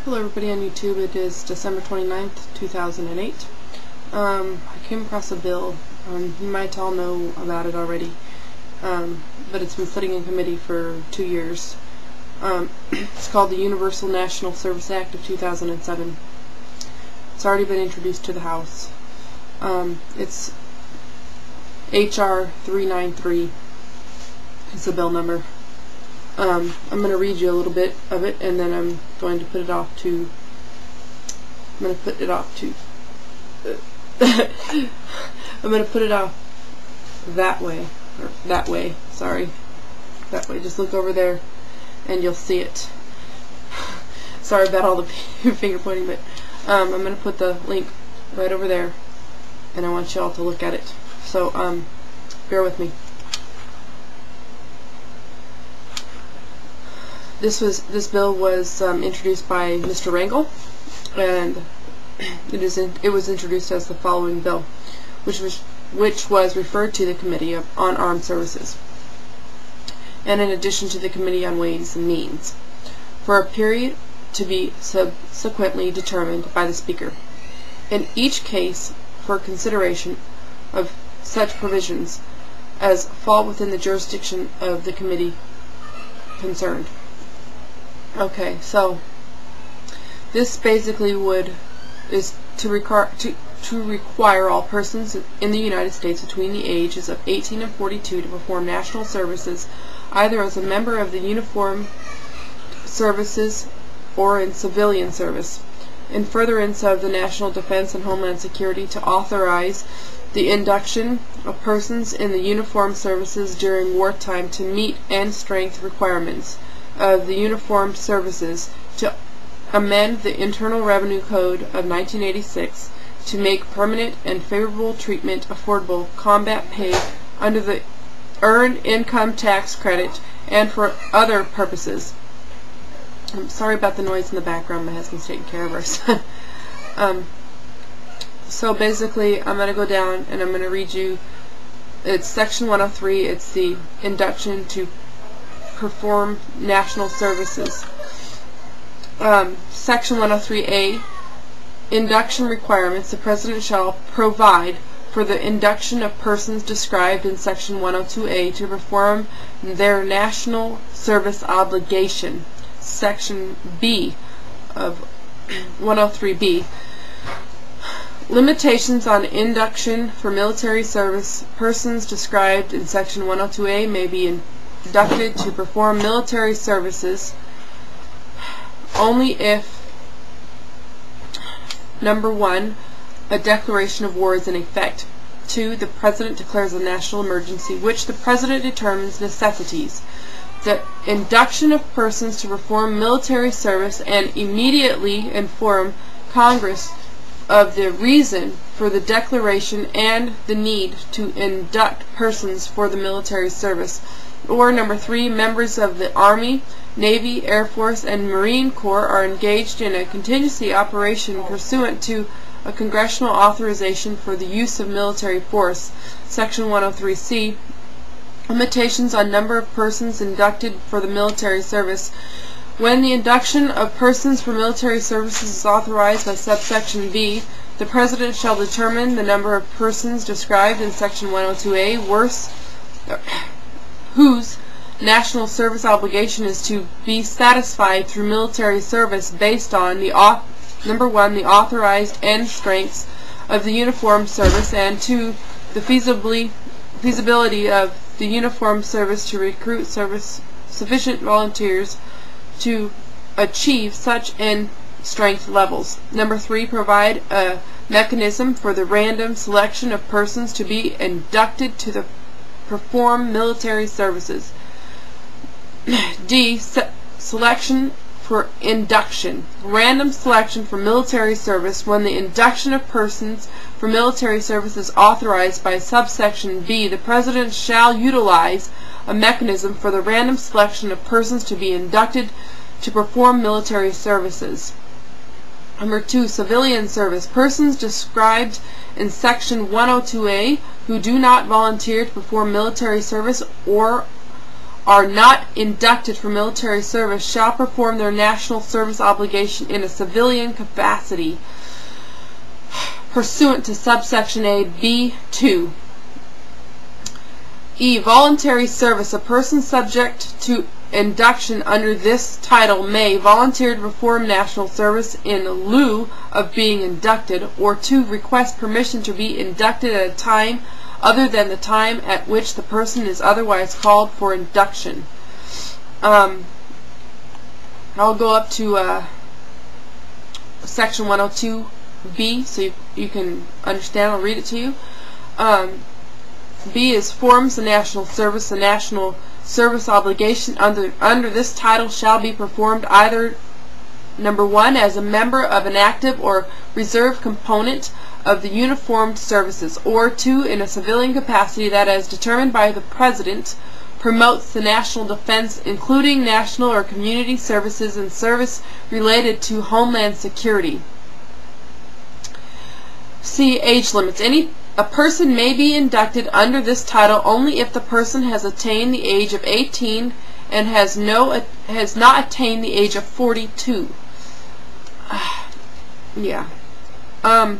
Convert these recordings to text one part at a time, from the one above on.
Hello everybody on YouTube. It is December 29th, 2008. I came across a bill. You might all know about it already, but it's been sitting in committee for 2 years. It's called the Universal National Service Act of 2007. It's already been introduced to the House. It's H.R. 393 is the bill number. I'm going to read you a little bit of it, and then I'm going to put it off to I'm going to put it off that way, or that way, sorry, that way. Just look over there and you'll see it. Sorry about all the finger pointing, but I'm going to put the link right over there, and I want you all to look at it. So bear with me. This bill was introduced by Mr. Rangel, and it was introduced as the following bill, which was referred to the Committee on Armed Services, and in addition to the Committee on Ways and Means, for a period to be subsequently determined by the Speaker. In each case, for consideration of such provisions as fall within the jurisdiction of the committee concerned. Okay, so this basically is to require all persons in the United States between the ages of 18 and 42 to perform national services, either as a member of the uniformed services or in civilian service, in furtherance of the national defense and homeland security, to authorize the induction of persons in the uniformed services during wartime to meet and strength requirements of the uniformed services, to amend the Internal Revenue Code of 1986 to make permanent and favorable treatment affordable combat pay under the Earned Income Tax Credit, and for other purposes. I'm sorry about the noise in the background. My husband's taking care of us. So basically, I'm going to go down and I'm going to read you. It's Section 103. It's the induction to perform national services. Section 103A, induction requirements. The President shall provide for the induction of persons described in Section 102A to perform their national service obligation. Section B of 103B, limitations on induction for military service. Persons described in Section 102A may be inducted to perform military services only if, number 1, a declaration of war is in effect. 2, the President declares a national emergency, which the President determines necessitates the induction of persons to perform military service, and immediately inform Congress of the reason for the declaration and the need to induct persons for the military service. Or number 3, members of the Army, Navy, Air Force, and Marine Corps are engaged in a contingency operation pursuant to a congressional authorization for the use of military force. Section 103C, limitations on number of persons inducted for the military service. When the induction of persons for military services is authorized by subsection B, the President shall determine the number of persons described in Section 102A whose national service obligation is to be satisfied through military service based on number 1, the authorized end strengths of the uniformed service, and 2, the feasibility of the uniformed service to recruit sufficient volunteers to achieve such end strength levels. Number 3, provide a mechanism for the random selection of persons to be inducted to perform military services. D, selection for induction. Random selection for military service. When the induction of persons for military service is authorized by subsection B, the President shall utilize a mechanism for the random selection of persons to be inducted to perform military services. Number 2, civilian service. Persons described in Section 102A who do not volunteer to perform military service or are not inducted for military service shall perform their national service obligation in a civilian capacity pursuant to subsection A, B2. E. Voluntary service. A person subject to induction under this title may volunteer to perform national service in lieu of being inducted, or to request permission to be inducted at a time other than the time at which the person is otherwise called for induction. I'll go up to section 102B so you can understand. I'll read it to you. B is forms the national service. The national service obligation under this title shall be performed either, number 1, as a member of an active or reserve component of the uniformed services, or 2, in a civilian capacity that, as determined by the President, promotes the national defense, including national or community services and service related to homeland security. C. Age limits. A person may be inducted under this title only if the person has attained the age of 18 and has not attained the age of 42. Yeah. And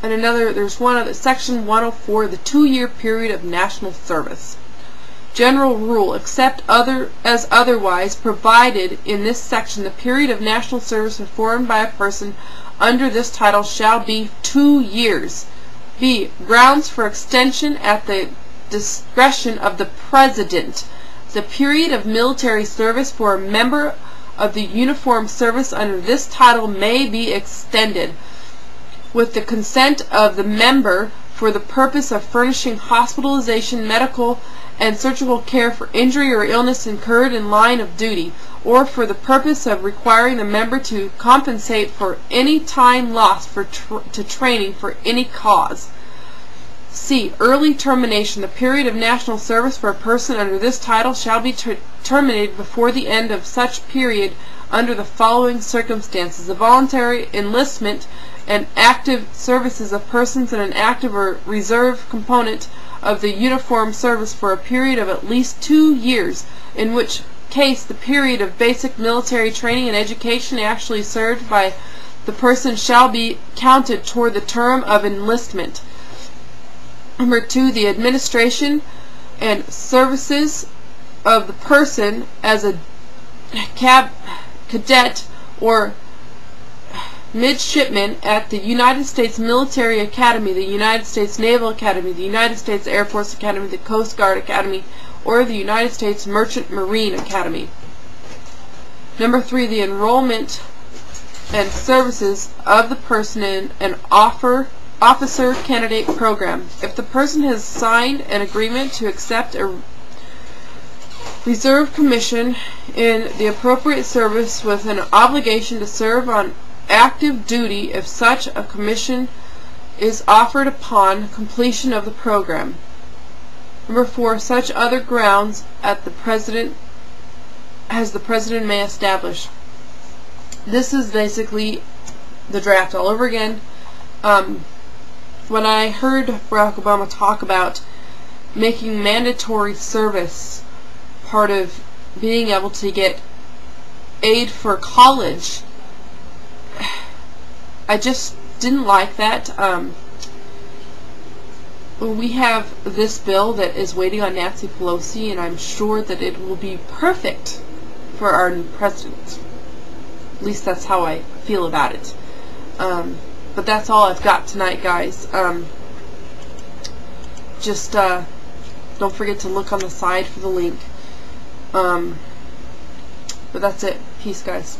there's one other, section 104, the 2-year period of national service. General rule, except as otherwise provided in this section, the period of national service performed by a person under this title shall be 2 years. B. Grounds for extension at the discretion of the President. The period of military service for a member of the uniformed service under this title may be extended, with the consent of the member, for the purpose of furnishing hospitalization, medical, and surgical care for injury or illness incurred in line of duty, or for the purpose of requiring the member to compensate for any time lost to training for any cause. C. Early termination. The period of national service for a person under this title shall be terminated before the end of such period under the following circumstances: the voluntary enlistment and active services of persons in an active or reserve component of the uniformed service for a period of at least 2 years, in which case the period of basic military training and education actually served by the person shall be counted toward the term of enlistment. Number 2, the administration and services of the person as a cadet or midshipman at the United States Military Academy, the United States Naval Academy, the United States Air Force Academy, the Coast Guard Academy, or the United States Merchant Marine Academy. Number 3, the enrollment and services of the person in an officer candidate program. If the person has signed an agreement to accept a reserve commission in the appropriate service with an obligation to serve on active duty if such a commission is offered upon completion of the program. Number 4, such other grounds as the President may establish. This is basically the draft all over again. When I heard Barack Obama talk about making mandatory service part of being able to get aid for college, I just didn't like that. We have this bill that is waiting on Nancy Pelosi, and I'm sure that it will be perfect for our new president. At least that's how I feel about it. But that's all I've got tonight, guys. Just don't forget to look on the side for the link. But that's it. Peace, guys.